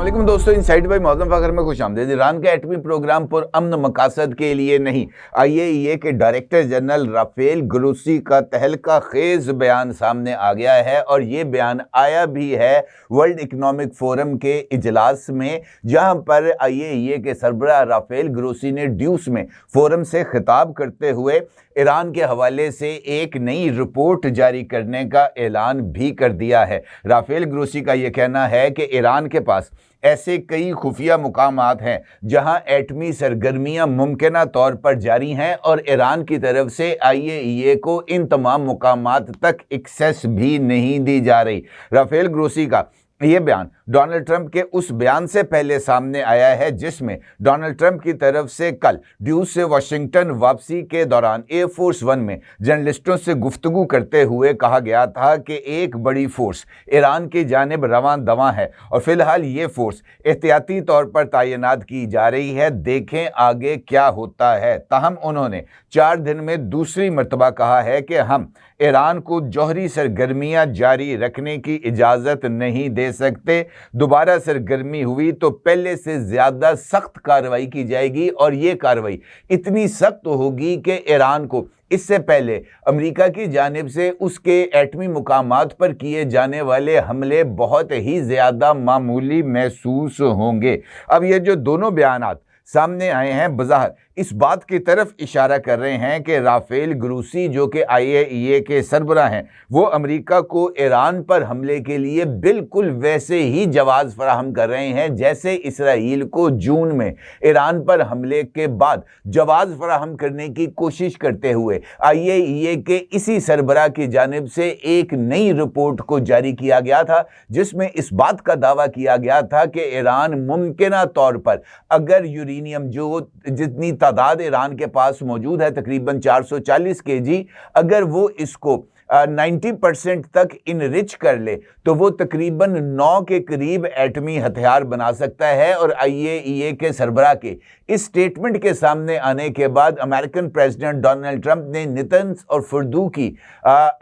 अस्सलाम दोस्तों, inside bye Mauzam Fakhar में खुशामदीद। ईरान के एटमी प्रोग्राम पर अमन मकासद के लिए नहीं, IAEA के डायरेक्टर जनरल राफेल ग्रोसी का तहलका खेज बयान सामने आ गया है और ये बयान आया भी है वर्ल्ड इकनॉमिक फोरम के इजलास में, जहां पर IAEA के सरबराह राफेल ग्रोसी ने ड्यूस में फोरम से खिताब करते हुए ईरान के हवाले से एक नई रिपोर्ट जारी करने का ऐलान भी कर दिया है। राफेल ग्रोसी का यह कहना है कि ईरान के पास ऐसे कई खुफिया मुकामात हैं जहां एटमी सरगर्मियां मुमकिना तौर पर जारी हैं और ईरान की तरफ से IAEA को इन तमाम मुकामात तक एक्सेस भी नहीं दी जा रही। राफेल ग्रोसी का यह बयान डोनाल्ड ट्रंप के उस बयान से पहले सामने आया है जिसमें डोनाल्ड ट्रंप की तरफ से कल ड्यूस से वाशिंगटन वापसी के दौरान एयरफोर्स वन में जर्नलिस्टों से गुफ्तगू करते हुए कहा गया था कि एक बड़ी फोर्स ईरान की जानिब रवां दवां है और फिलहाल ये फोर्स एहतियाती तौर पर तैनात की जा रही है, देखें आगे क्या होता है। ताहम उन्होंने 4 दिन में दूसरी मरतबा कहा है कि हम ईरान को जौहरी सरगर्मियां जारी रखने की इजाज़त नहीं दे सकते। दोबारा सरगर्मी हुई तो पहले से ज़्यादा सख्त कार्रवाई की जाएगी और ये कार्रवाई इतनी सख्त होगी कि ईरान को इससे पहले अमेरिका की जानिब से उसके एटमी मुकामात पर किए जाने वाले हमले बहुत ही ज़्यादा मामूली महसूस होंगे। अब ये जो दोनों बयानात सामने आए हैं बज़ाहिर इस बात की तरफ इशारा कर रहे हैं कि राफेल ग्रोसी जो कि IAEA के सरबराह हैं, वो अमेरिका को ईरान पर हमले के लिए बिल्कुल वैसे ही जवाज़ फराहम कर रहे हैं जैसे इसराइल को जून में ईरान पर हमले के बाद जवाज़ फराहम करने की कोशिश करते हुए IAEA के इसी सरबराह की जानिब से एक नई रिपोर्ट को जारी किया गया था, जिसमें इस बात का दावा किया गया था कि ईरान मुमकिना तौर पर अगर यूरेनियम जो जितनी तादाद ईरान के पास मौजूद है तकरीबन 440 kg, अगर वो इसको 90% तक इनरिच कर ले तो वो तकरीबन 9 के करीब एटमी हथियार बना सकता है। और IAEA के सरबराह के इस स्टेटमेंट के सामने आने के बाद अमेरिकन प्रेसिडेंट डोनाल्ड ट्रंप ने नितंस और फुर्दू की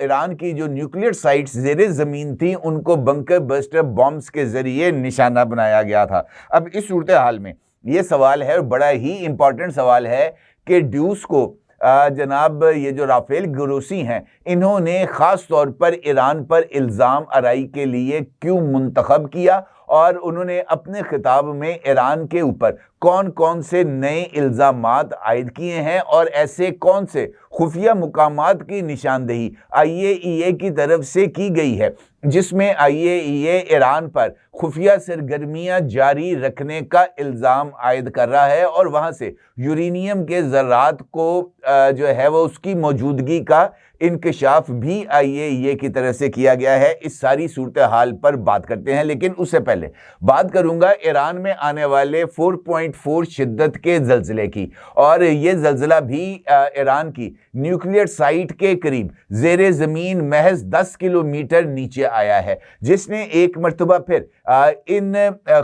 ईरान की जो न्यूक्लियर साइट्स ज़ेरे ज़मीन थी उनको बंकर बस्टर बॉम्ब्स के ज़रिए निशाना बनाया गया था। अब इस सूरत हाल में ये सवाल है और बड़ा ही इंपॉर्टेंट सवाल है कि ड्यूस को जनाब ये जो राफेल ग्रोसी हैं इन्होंने ख़ास तौर पर ईरान पर इल्ज़ाम आराई के लिए क्यों मुंतखब किया और उन्होंने अपने खिताब में ईरान के ऊपर कौन कौन से नए इल्ज़ामात आयद किए हैं और ऐसे कौन से खुफिया मुकामात की निशानदेही IAEA की तरफ से की गई है जिसमें IAEA ईरान पर खुफिया सरगर्मियां जारी रखने का इल्ज़ाम आयद कर रहा है और वहां से यूरेनियम के ज़रात को जो है वो उसकी मौजूदगी का इंकशाफ भी IAEA की तरफ से किया गया है। इस सारी सूरत हाल पर बात करते हैं, लेकिन उससे पहले बात करूंगा ईरान में आने वाले 4.4 शिद्दत के ज़लज़ले की। और ये ज़लज़ला भी ईरान की न्यूक्लियर साइट के करीब ज़ेरे ज़मीन महज 10 किलोमीटर नीचे आया है, जिसने एक मरतबा फिर इन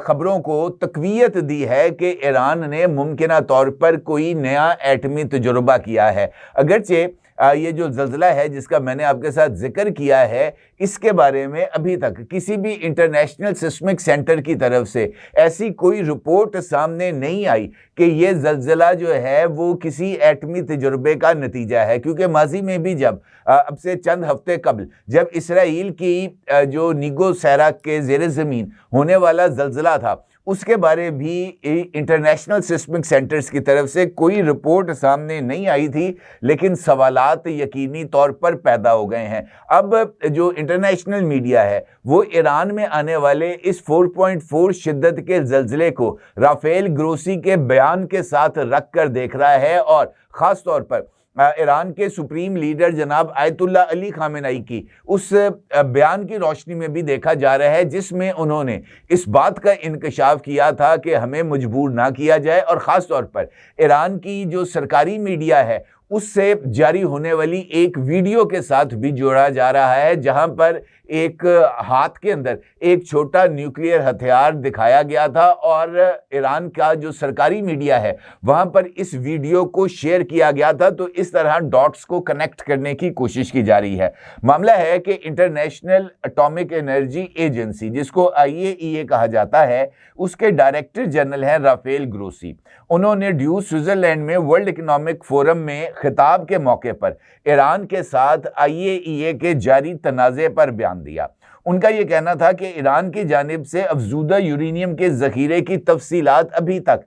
खबरों को तक़वियत दी है कि ईरान ने मुमकिना तौर पर कोई नया एटमी तजुर्बा किया है। अगरचे ये जो ज़लज़ला है जिसका मैंने आपके साथ जिक्र किया है, इसके बारे में अभी तक किसी भी इंटरनेशनल सिस्मिक सेंटर की तरफ से ऐसी कोई रिपोर्ट सामने नहीं आई कि ये ज़लज़ला जो है वो किसी एटमी तजुर्बे का नतीजा है, क्योंकि माजी में भी जब अब से चंद हफ्ते कबल जब इसराइल की जो नीगो सैरा के ज़ेरे ज़मीन होने वाला ज़लज़ला था उसके बारे भी इंटरनेशनल सिस्मिक सेंटर्स की तरफ से कोई रिपोर्ट सामने नहीं आई थी, लेकिन सवालात यकीनी तौर पर पैदा हो गए हैं। अब जो इंटरनेशनल मीडिया है वो ईरान में आने वाले इस 4.4 शिद्दत के ज़लज़ले को राफेल ग्रोसी के बयान के साथ रख कर देख रहा है और ख़ास तौर पर ईरान के सुप्रीम लीडर जनाब आयतुल्लाह अली खामेनेई की उस बयान की रोशनी में भी देखा जा रहा है जिसमें उन्होंने इस बात का इंकशाफ किया था कि हमें मजबूर ना किया जाए। और ख़ास तौर पर ईरान की जो सरकारी मीडिया है उससे जारी होने वाली एक वीडियो के साथ भी जोड़ा जा रहा है, जहां पर एक हाथ के अंदर एक छोटा न्यूक्लियर हथियार दिखाया गया था और ईरान का जो सरकारी मीडिया है वहां पर इस वीडियो को शेयर किया गया था। तो इस तरह डॉट्स को कनेक्ट करने की कोशिश की जा रही है। मामला है कि इंटरनेशनल एटॉमिक एनर्जी एजेंसी, जिसको IAEA कहा जाता है, उसके डायरेक्टर जनरल हैं राफेल ग्रोसी। उन्होंने ड्यूस स्विट्जरलैंड में वर्ल्ड इकोनॉमिक फोरम में खिताब के मौके पर ईरान के साथ IAEA के जारी तनाज़े पर बयान दिया। उनका यह कहना था कि ईरान की जानिब से अफजूदा यूरेनियम के जखीरे की तफसीलात अभी तक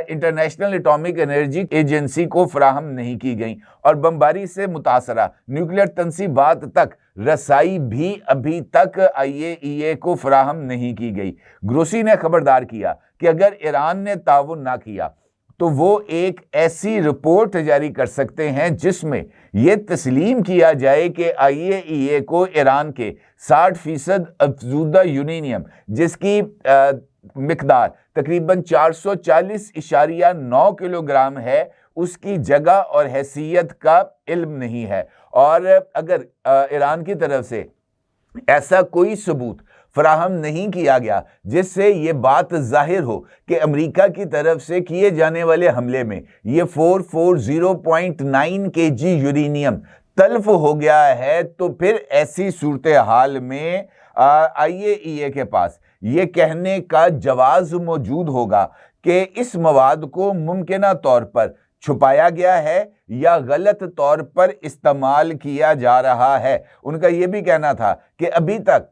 इंटरनेशनल एटॉमिक एनर्जी एजेंसी को फराहम नहीं की गई और बमबारी से मुतासरा न्यूक्लियर तंसीबात तक रसाई भी अभी तक IAEA को फराहम नहीं की गई। ग्रोसी ने खबरदार किया कि अगर ईरान ने ताउन ना किया तो वो एक ऐसी रिपोर्ट जारी कर सकते हैं जिसमें यह तस्लीम किया जाए कि IAEA को ईरान के 60% अफजूदा यूरेनियम, जिसकी मिकदार तकरीबन 440.9 किलोग्राम है, उसकी जगह और हैसियत का इल्म नहीं है। और अगर ईरान की तरफ से ऐसा कोई सबूत फराहम नहीं किया गया जिससे ये बात जाहिर हो कि अमेरिका की तरफ से किए जाने वाले हमले में ये 440.9 kg यूरेनियम तल्फ हो गया है, तो फिर ऐसी सूरत हाल में IAEA के पास ये कहने का जवाज मौजूद होगा कि इस मवाद को मुमकिना तौर पर छुपाया गया है या गलत तौर पर इस्तेमाल किया जा रहा है। उनका यह भी कहना था कि अभी तक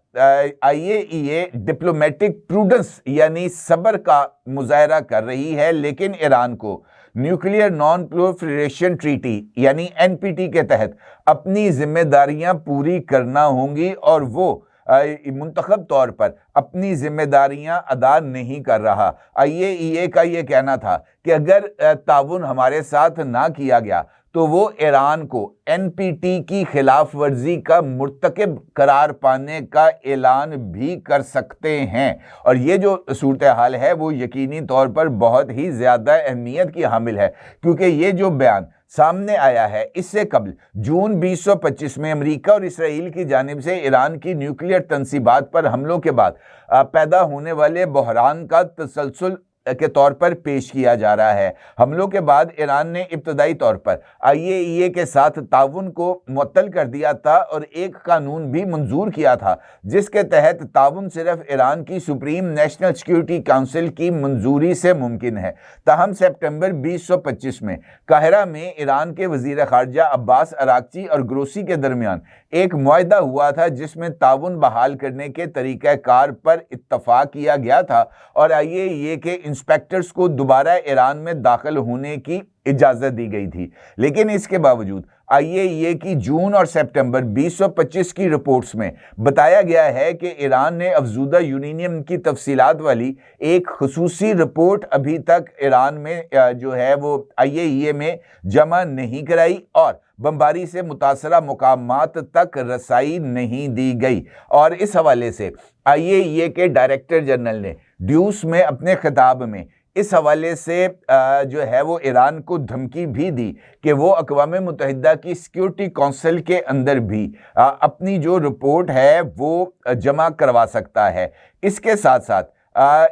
IAEA डिप्लोमेटिक प्रूडेंस यानी सब्र का मुजाहरा कर रही है, लेकिन ईरान को न्यूक्लियर नॉन प्रोलिफरेशन ट्रीटी यानी NPT के तहत अपनी जिम्मेदारियां पूरी करना होंगी और वो मुंतखब तौर पर अपनी जिम्मेदारियां अदा नहीं कर रहा। IAEA का यह कहना था कि अगर ताउन हमारे साथ ना किया गया तो वो ईरान को NPT की खिलाफ वर्जी का मुर्तकिब करार पाने का ऐलान भी कर सकते हैं। और ये जो सूरत हाल है वो यकीनी तौर पर बहुत ही ज़्यादा अहमियत की हामिल है, क्योंकि ये जो बयान सामने आया है इससे कबल जून 2025 में अमेरिका और इसराइल की जानिब से ईरान की न्यूक्लियर तंसीबात पर हमलों के बाद पैदा होने वाले बहरान का तसलसल के तौर पर पेश किया जा रहा है। हमलों के बाद ईरान ने इब्तदाई तौर पर IAEA के साथ ताउन को मुअत्तल कर दिया था और एक कानून भी मंजूर किया था जिसके तहत ताउन सिर्फ ईरान की सुप्रीम नेशनल सिक्योरिटी काउंसिल की मंजूरी से मुमकिन है। ताहम सितंबर 2025 में काहिरा में ईरान के वजीर खारजा अब्बास अरागची और ग्रोसी के दरमियान एक मुआहदा हुआ था जिसमें ताउन बहाल करने के तरीक़ाकार पर इत्तफाक किया गया था और IAEA के इंस्पेक्टर्स को दोबारा ईरान में दाखिल होने की इजाज़त दी गई थी। लेकिन इसके बावजूद IAEA की जून और सितंबर 2025 की रिपोर्ट्स में बताया गया है कि ईरान ने अफजूदा यूरेनियम की तफसीलात वाली एक खुसूसी रिपोर्ट अभी तक ईरान में जो है वो IAEA में जमा नहीं कराई और बमबारी से मुतासरा मुकामात तक रसाई नहीं दी गई। और इस हवाले से IAEA के डायरेक्टर जनरल ने ड्यूस में अपने खिताब में इस हवाले से जो है वो ईरान को धमकी भी दी कि वो अक़वाम मुत्तहिदा की सिक्योरिटी काउंसिल के अंदर भी अपनी जो रिपोर्ट है वो जमा करवा सकता है। इसके साथ साथ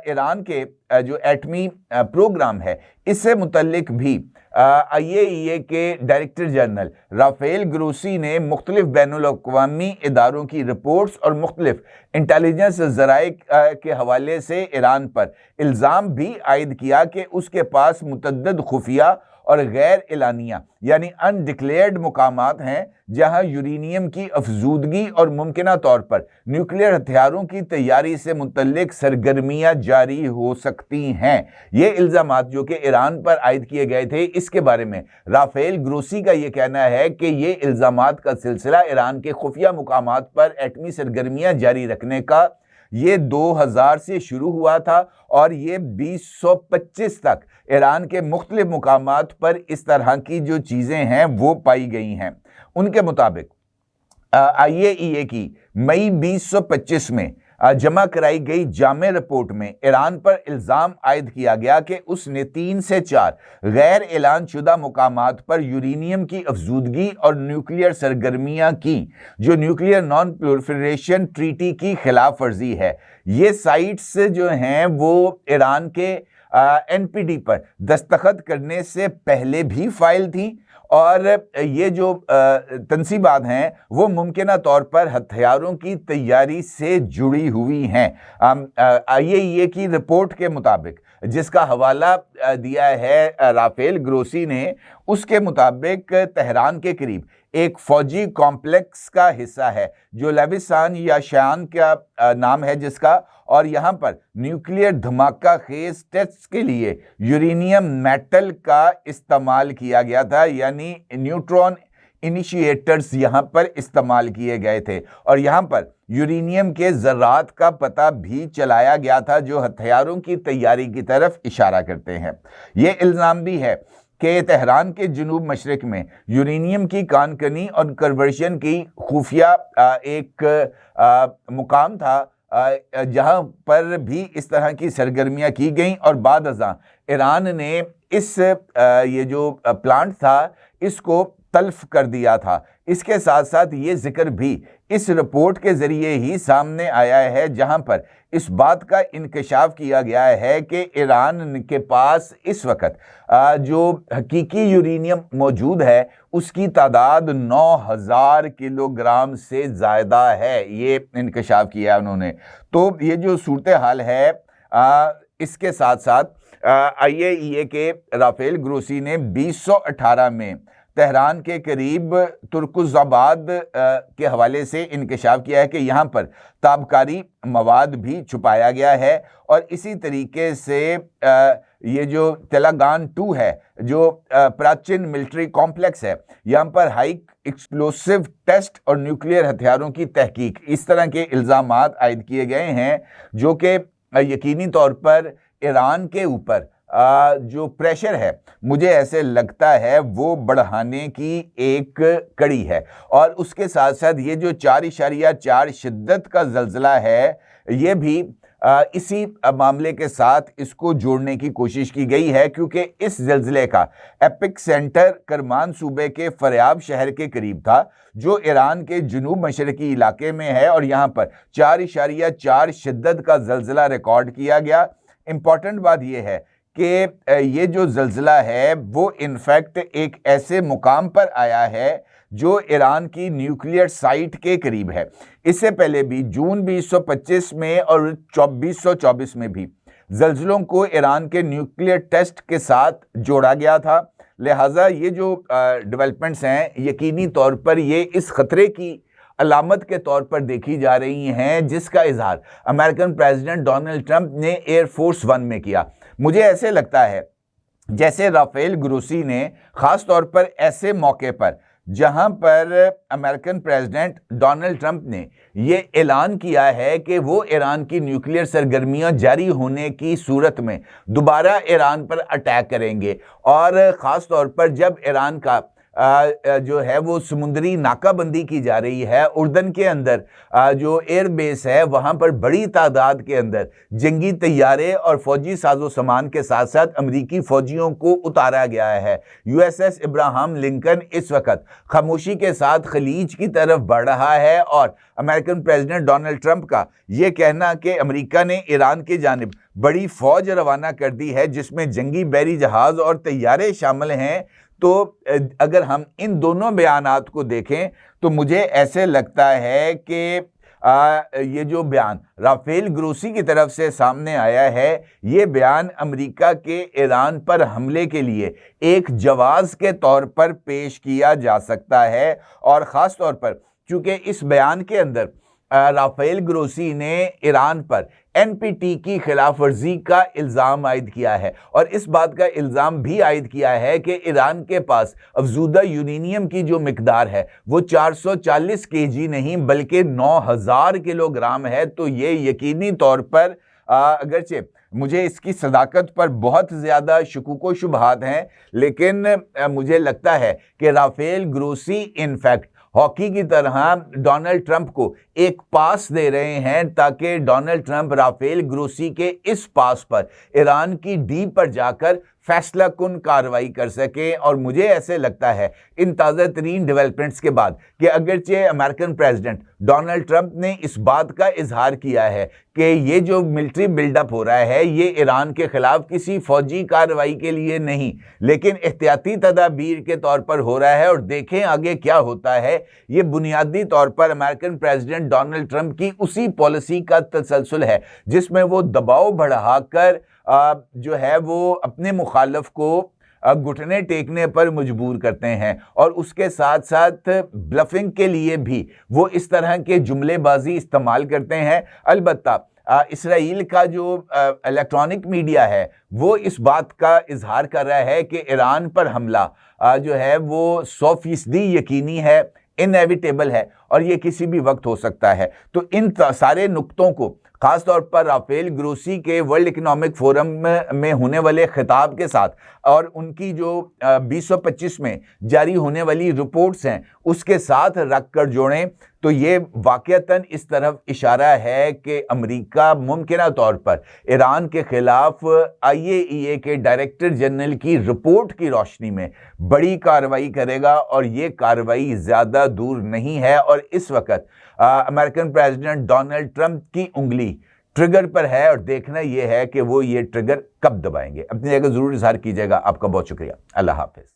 ईरान के जो एटमी प्रोग्राम है इससे मुतल्लिक भी IAEA के डायरेक्टर जनरल राफेल ग्रोसी ने मुख्तलिफ बैनुल-अक़वामी इदारों की रिपोर्ट्स और मुख्तलिफ इंटेलिजेंस ज़राए के हवाले से ईरान पर इल्ज़ाम भी आयद किया कि उसके पास मुतअद्दिद खुफिया और गैर एलानिया यानी अनडिक्लेयर्ड मुकामात हैं जहां यूरेनियम की अफजूदगी और मुमकिना तौर पर न्यूक्लियर हथियारों की तैयारी से मुतल्लिक सरगर्मियां जारी हो सकती हैं। ये इल्ज़ामात जो कि ईरान पर आयद किए गए थे, इसके बारे में राफेल ग्रोसी का ये कहना है कि ये इल्ज़ामात का सिलसिला ईरान के खुफिया मुकामात पर एटमी सरगर्मियां जारी रखने का ये 2000 से शुरू हुआ था और ये 2025 तक ईरान के मुख्तलिफ मुकामात पर इस तरह की जो चीज़ें हैं वो पाई गई हैं। उनके मुताबिक IAEA की मई 2025 में जमा कराई गई जामे रिपोर्ट में ईरान पर इल्जाम आयद किया गया कि उसने 3 से 4 गैर ऐलान शुदा मुकामात पर यूरेनियम की अफजूदगी और न्यूक्लियर सरगर्मियां की, जो न्यूक्लियर नॉन प्रोलिफरेशन ट्रीटी की खिलाफ वर्जी है। ये साइट्स जो हैं वो ईरान के एनपीटी पर दस्तखत करने से पहले भी फाइल थी, और ये जो तनसीबात हैं वो मुमकिना तौर पर हथियारों की तैयारी से जुड़ी हुई हैं। IAEA की रिपोर्ट के मुताबिक, जिसका हवाला दिया है राफेल ग्रोसी ने, उसके मुताबिक तेहरान के करीब एक फौजी कॉम्प्लेक्स का हिस्सा है जो लेविसान या शान का नाम है जिसका, और यहाँ पर न्यूक्लियर धमाका खेज टेस्ट के लिए यूरेनियम मेटल का इस्तेमाल किया गया था, यानी न्यूट्रॉन इनिशिएटर्स यहाँ पर इस्तेमाल किए गए थे, और यहाँ पर यूरेनियम के ज़रात का पता भी चलाया गया था जो हथियारों की तैयारी की तरफ इशारा करते हैं। ये इल्ज़ाम भी है कि तेहरान के जनूब मशरक में यूरेनियम की कानकनी और कन्वर्शन की खुफिया एक मुकाम था जहां पर भी इस तरह की सरगर्मियां की गईं, और बाद अज़ां ईरान ने इस ये जो प्लांट था इसको तल्फ कर दिया था। इसके साथ साथ ये जिक्र भी इस रिपोर्ट के ज़रिए ही सामने आया है जहां पर इस बात का इंकशाफ किया गया है कि ईरान के पास इस वक्त जो हकीकी यूरेनियम मौजूद है उसकी तादाद 9000 किलोग्राम से ज़्यादा है। ये इंकशाफ किया उन्होंने। तो ये जो सूरत हाल है, इसके साथ साथ IAEA के राफेल ग्रोसी ने 2018 में तेहरान के करीब तुर्कुज़ाबाद के हवाले से इंकशाफ किया है कि यहाँ पर ताबकारी मवाद भी छुपाया गया है, और इसी तरीके से ये जो तेलंगान 2 है, जो प्राचीन मिलिट्री कॉम्प्लेक्स है, यहाँ पर हाई एक्सप्लोसिव टेस्ट और न्यूक्लियर हथियारों की तहकीक, इस तरह के इल्ज़ामात आयद किए गए हैं जो कि यकीनी तौर पर ईरान के ऊपर जो प्रेशर है, मुझे ऐसे लगता है वो बढ़ाने की एक कड़ी है। और उसके साथ साथ ये जो 4.4 शिद्दत का ज़लज़ला है, ये भी इसी मामले के साथ इसको जोड़ने की कोशिश की गई है, क्योंकि इस ज़लज़ले का एपिक सेंटर करमान सूबे के फरियाब शहर के करीब था, जो ईरान के जनूब मशरकी इलाके में है, और यहाँ पर 4.4 शिद्दत का ज़लज़ला रिकॉर्ड किया गया। इम्पॉर्टेंट बात यह है कि ये जो ज़लज़ला है वो इनफैक्ट एक ऐसे मुकाम पर आया है जो ईरान की न्यूक्लियर साइट के करीब है। इससे पहले भी जून 2025 में और 2024 में भी ज़लज़लों को ईरान के न्यूक्लियर टेस्ट के साथ जोड़ा गया था। लिहाजा ये जो डेवलपमेंट्स हैं, यकीनी तौर पर ये इस ख़तरे की अलामत के तौर पर देखी जा रही हैं, जिसका इजहार अमेरिकन प्रेसिडेंट डोनाल्ड ट्रंप ने एयरफोर्स 1 में किया। मुझे ऐसे लगता है जैसे राफेल ग्रोसी ने ख़ास तौर पर ऐसे मौके पर जहां पर अमेरिकन प्रेसिडेंट डोनाल्ड ट्रंप ने ये ऐलान किया है कि वो ईरान की न्यूक्लियर सरगर्मियां जारी होने की सूरत में दोबारा ईरान पर अटैक करेंगे, और ख़ास तौर पर जब ईरान का जो है वो समुद्री नाकाबंदी की जा रही है, उर्दन के अंदर जो एयर बेस है वहाँ पर बड़ी तादाद के अंदर जंगी तैयारे और फौजी साजो सामान के साथ साथ अमरीकी फौजियों को उतारा गया है। USS इब्राहिम लिंकन इस वक्त खामोशी के साथ खलीज की तरफ बढ़ रहा है, और अमेरिकन प्रेसिडेंट डोनाल्ड ट्रंप का ये कहना कि अमेरिका ने ईरान की जानिब बड़ी फौज रवाना कर दी है जिसमें जंगी बहरी जहाज़ और तैयारे शामिल हैं, तो अगर हम इन दोनों बयानात को देखें तो मुझे ऐसे लगता है कि ये जो बयान राफेल ग्रोसी की तरफ से सामने आया है, ये बयान अमेरिका के ईरान पर हमले के लिए एक जवाब के तौर पर पेश किया जा सकता है। और ख़ास तौर पर क्योंकि इस बयान के अंदर राफेल ग्रोसी ने ईरान पर NPT की खिलाफ वर्जी का इल्ज़ाम आयद किया है, और इस बात का इल्ज़ाम भी आयद किया है कि ईरान के पास अफजूदा यूरेनियम की जो मिकदार है वो 440 kg नहीं बल्कि 9000 किलोग्राम है। तो ये यकीनी तौर पर अगरचे मुझे इसकी सदाकत पर बहुत ज़्यादा शुकूक व शुबहात हैं, लेकिन मुझे लगता है कि राफेल ग्रोसी इनफैक्ट हॉकी की तरह डोनाल्ड ट्रंप को एक पास दे रहे हैं ताकि डोनाल्ड ट्रंप राफेल ग्रोसी के इस पास पर ईरान की डी पर जाकर फैसला कुन कार्रवाई कर सके। और मुझे ऐसे लगता है इन ताज़ा तरीन डेवलपमेंट्स के बाद कि अगरचे अमेरिकन प्रेसिडेंट डोनाल्ड ट्रंप ने इस बात का इजहार किया है कि ये जो मिलिट्री बिल्डअप हो रहा है ये ईरान के खिलाफ किसी फौजी कार्रवाई के लिए नहीं लेकिन एहतियाती तदाबीर के तौर पर हो रहा है, और देखें आगे क्या होता है। ये बुनियादी तौर पर अमेरिकन प्रेसिडेंट डोनाल्ड ट्रंप की उसी पॉलिसी का तसलसल है जिसमें वो दबाव बढ़ाकर जो है वो अपने मुखालफ को घुटने टेकने पर मजबूर करते हैं, और उसके साथ साथ ब्लफिंग के लिए भी वो इस तरह के जुमलेबाजी इस्तेमाल करते हैं। अलबत्ता इसराइल का जो इलेक्ट्रॉनिक मीडिया है वो इस बात का इजहार कर रहा है कि ईरान पर हमला जो है वो 100% यकीनी है, इनएविटेबल है, और ये किसी भी वक्त हो सकता है। तो इन सारे नुक्तों को खास तौर पर राफेल ग्रोसी के वर्ल्ड इकोनॉमिक फोरम में होने वाले खिताब के साथ और उनकी जो 2025 में जारी होने वाली रिपोर्ट्स हैं उसके साथ रख कर जोड़ें तो ये वाकईतन इस तरफ इशारा है कि अमेरिका मुमकिन तौर पर ईरान के खिलाफ IAEA के डायरेक्टर जनरल की रिपोर्ट की रोशनी में बड़ी कार्रवाई करेगा, और ये कार्रवाई ज़्यादा दूर नहीं है। और इस वक्त अमेरिकन प्रेसिडेंट डोनाल्ड ट्रंप की उंगली ट्रिगर पर है, और देखना यह है कि वो ये ट्रिगर कब दबाएंगे। अपनी जगह ज़रूर इजहार कीजिएगा। आपका बहुत शुक्रिया। अल्लाह हाफिज़।